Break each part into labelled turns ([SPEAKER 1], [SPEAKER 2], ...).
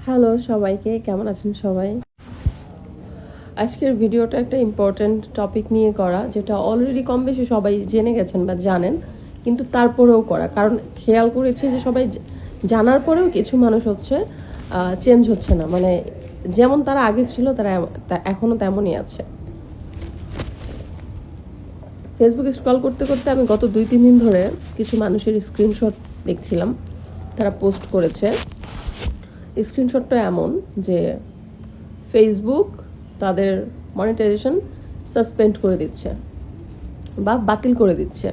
[SPEAKER 1] Hello সবাইকে, কেমন আছেন সবাই? আজকের ভিডিওটা একটা ইম্পর্ট্যান্ট টপিক নিয়ে করা, যেটা অলরেডি কম বেশি সবাই জেনে গেছেন বা জানেন, কিন্তু তারপরেও করা, কারণ খেয়াল করেছি যে সবাই জানার পরেও কিছু মানুষ হচ্ছে চেঞ্জ হচ্ছে না, মানে যেমন তারা আগে ছিল তারা এখনও তেমনই আছে। ফেসবুক স্ক্রল করতে করতে আমি গত 2-3 দিন ধরে কিছু মানুষের স্ক্রিনশট দেখছিলাম, তারা পোস্ট করেছে। স্ক্রিনশটটা এমন যে ফেসবুক তাদের মনিটাইজেশন সাসপেন্ড করে দিচ্ছে বা বাতিল করে দিচ্ছে,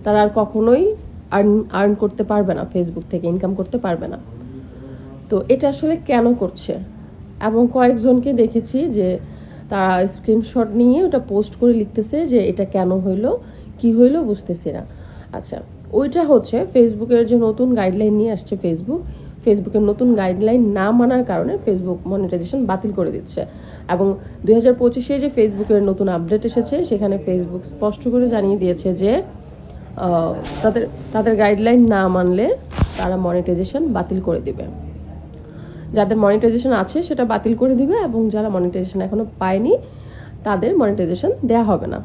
[SPEAKER 1] তারা আর কখনোই আর্ন করতে পারবে না, ফেসবুক থেকে ইনকাম করতে পারবে না। তো এটা আসলে কেন করছে, এবং কয়েকজনকে দেখেছি যে তারা স্ক্রিনশট নিয়ে ওটা পোস্ট করে লিখতেছে যে এটা কেন হইলো, কি হইলো বুঝতেছি না। আচ্ছা, ওইটা হচ্ছে ফেসবুকের যে নতুন গাইডলাইন নিয়ে আসছে ফেসবুকের নতুন গাইডলাইন না মানার কারণে ফেসবুক মনিটাইজেশন বাতিল করে দিচ্ছে। এবং 2025-এ যে ফেসবুকের নতুন আপডেট এসেছে সেখানে ফেসবুক স্পষ্ট করে জানিয়ে দিয়েছে যে তাদের গাইডলাইন না মানলে তারা মনিটাইজেশন বাতিল করে দিবে। যাদের মনিটাইজেশন আছে সেটা বাতিল করে দিবে, এবং যারা মনিটাইজেশন এখনো পায়নি তাদের মনিটাইজেশন দেয়া হবে না।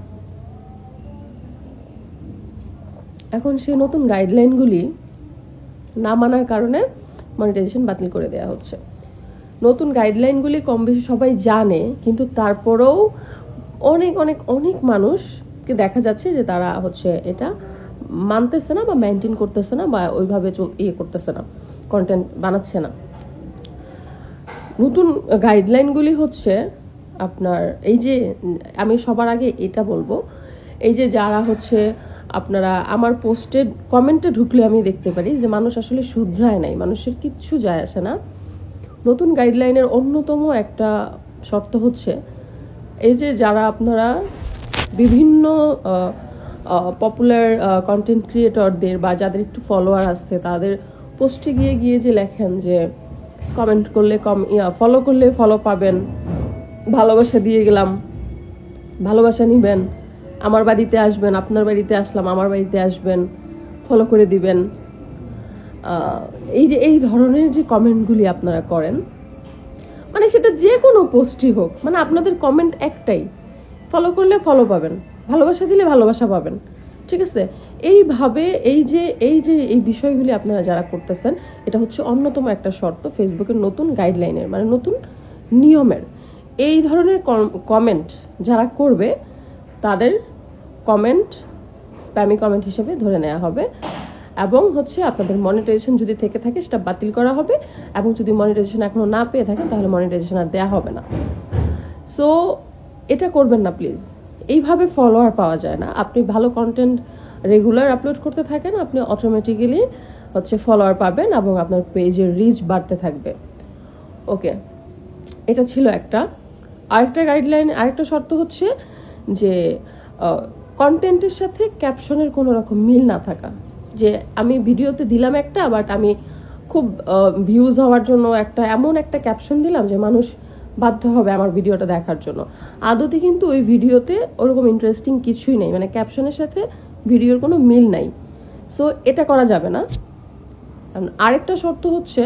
[SPEAKER 1] এখন সেই নতুন গাইডলাইনগুলি না মানার কারণে মনিটাইজেশন বাতিল করে দেওয়া হচ্ছে। নতুন গাইডলাইনগুলি কম বেশি সবাই জানে, কিন্তু তারপরেও অনেক অনেক অনেক মানুষকে দেখা যাচ্ছে যে তারা হচ্ছে এটা মানতেছে না বা মেনটেন করতেছে না বা ওইভাবে করতেছে না, কন্টেন্ট বানাচ্ছে না। নতুন গাইডলাইনগুলি হচ্ছে আপনার এই যে, আমি সবার আগে এটা বলবো, এই যে যারা হচ্ছে আপনারা আমার পোস্টে কমেন্টে ঢুকলে আমি দেখতে পারি যে মানুষ আসলে শুধরায় নাই, মানুষের কিচ্ছু যায় আসে না। নতুন গাইডলাইনের অন্যতম একটা শর্ত হচ্ছে এই যে যারা আপনারা বিভিন্ন পপুলার কন্টেন্ট ক্রিয়েটরদের বা যাদের একটু ফলোয়ার আসছে তাদের পোস্টে গিয়ে গিয়ে যে লেখেন যে কমেন্ট করলে ফলো করলে ফলো পাবেন, ভালোবাসা দিয়ে গেলাম, ভালোবাসা নিবেন, আমার বাড়িতে আসবেন, আপনার বাড়িতে আসলাম, আমার বাড়িতে আসবেন, ফলো করে দিবেন, এই যে এই ধরনের যে কমেন্টগুলি আপনারা করেন, মানে সেটা যে কোনো পোস্টই হোক, মানে আপনাদের কমেন্ট একটাই, ফলো করলে ফলো পাবেন, ভালোবাসা দিলে ভালোবাসা পাবেন, ঠিক আছে? এইভাবে এই বিষয়গুলি আপনারা যারা করতেছেন, এটা হচ্ছে অন্যতম একটা শর্ত ফেসবুকের নতুন গাইডলাইনের, মানে নতুন নিয়মের। এই ধরনের কমেন্ট যারা করবে তাদের কমেন্ট স্প্যামি কমেন্ট হিসেবে ধরে নেওয়া হবে, এবং হচ্ছে আপনাদের মনিটাইজেশন যদি থেকে থাকে সেটা বাতিল করা হবে, এবং যদি মনিটাইজেশন এখনো না পেয়ে থাকেন তাহলে মনিটাইজেশন আর দেওয়া হবে না। সো এটা করবেন না প্লিজ, এইভাবে ফলোয়ার পাওয়া যায় না। আপনি ভালো কন্টেন্ট রেগুলার আপলোড করতে থাকেন, আপনি অটোমেটিক্যালি হচ্ছে ফলোয়ার পাবেন এবং আপনার পেজের রিচ বাড়তে থাকবে। ওকে, এটা ছিল একটা। আরেকটা গাইডলাইন, আরেকটা শর্ত হচ্ছে যে কন্টেন্টের সাথে ক্যাপশনের কোনো রকম মিল না থাকা। যে আমি ভিডিওতে দিলাম একটা, বাট আমি খুব ভিউজ হওয়ার জন্য এমন একটা ক্যাপশন দিলাম যে মানুষ বাধ্য হবে আমার ভিডিওটা দেখার জন্য, আদতে কিন্তু ওই ভিডিওতে ওরকম ইন্টারেস্টিং কিছুই নেই, মানে ক্যাপশনের সাথে ভিডিওর কোনো মিল নাই। সো এটা করা যাবে না। আরেকটা শর্ত হচ্ছে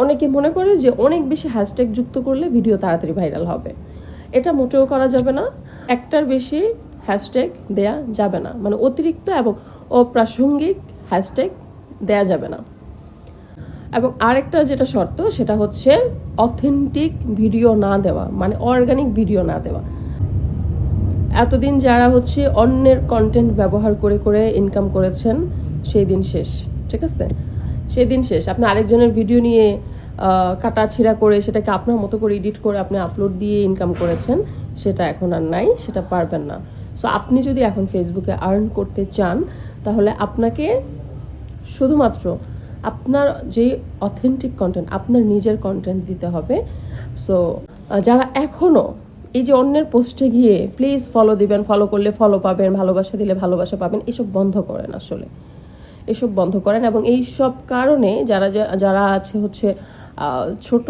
[SPEAKER 1] অনেকে মনে করে যে অনেক বেশি হ্যাশট্যাগ যুক্ত করলে ভিডিও তাড়াতাড়ি ভাইরাল হবে, এটা মোটেও করা যাবে না। একটার বেশি হ্যাশট্যাগ দেয়া যাবে না, মানে অতিরিক্ত এবং অপ্রাসঙ্গিক হ্যাশট্যাগ দেয়া যাবে না। এবং আরেকটা যেটা শর্ত সেটা হচ্ছে অথেন্টিক ভিডিও না দেওয়া, মানে অর্গানিক ভিডিও না দেওয়া। এতদিন যারা হচ্ছে অন্যের কন্টেন্ট ব্যবহার করে করে ইনকাম করেছেন সেই দিন শেষ, ঠিক আছে? সেই দিন শেষ। আপনি আরেকজনের ভিডিও নিয়ে কাটা ছিঁড়া করে সেটাকে আপনার মতো করে এডিট করে আপনি আপলোড দিয়ে ইনকাম করেছেন, সেটা এখন আর নাই, সেটা পারবেন না। সো আপনি যদি এখন ফেসবুকে আর্ন করতে চান তাহলে আপনাকে শুধুমাত্র আপনার যে অথেন্টিক কন্টেন্ট, আপনার নিজের কন্টেন্ট দিতে হবে। সো যারা এখনও এই যে অন্যের পোস্টে গিয়ে প্লিজ ফলো দিবেন, ফলো করলে ফলো পাবেন, ভালোবাসা দিলে ভালোবাসা পাবেন, এসব বন্ধ করেন, আসলে এসব বন্ধ করেন। এবং এই সব কারণে যারা আছে হচ্ছে ছোট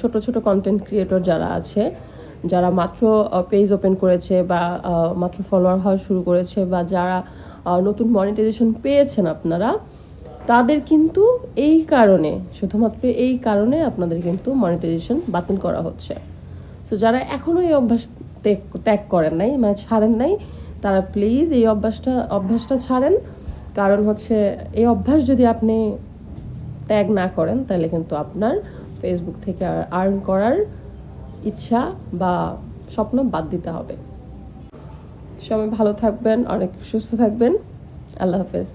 [SPEAKER 1] ছোট ছোট কন্টেন্ট ক্রিয়েটর যারা আছে, যারা মাত্র পেজ ওপেন করেছে বা মাত্র ফলোয়ার হওয়া শুরু করেছে, বা যারা নতুন মনিটাইজেশন পেয়েছেন আপনারা, তাদের কিন্তু এই কারণে, শুধুমাত্র এই কারণে আপনাদের কিন্তু মনিটাইজেশন বাতিল করা হচ্ছে। সো যারা এখনো এই অভ্যাস ত্যাগ করেন নাই, মানে ছাড়েন নাই, তারা প্লিজ এই অভ্যাসটা ছাড়েন। কারণ হচ্ছে এই অভ্যাস যদি আপনি ত্যাগ না করেন তাহলে কিন্তু আপনার ফেসবুক থেকে আর্ন করার ইচ্ছা বা স্বপ্ন বাদ দিতে হবে। সবাই ভালো থাকবেন, অনেক সুস্থ থাকবেন। আল্লাহ হাফেজ।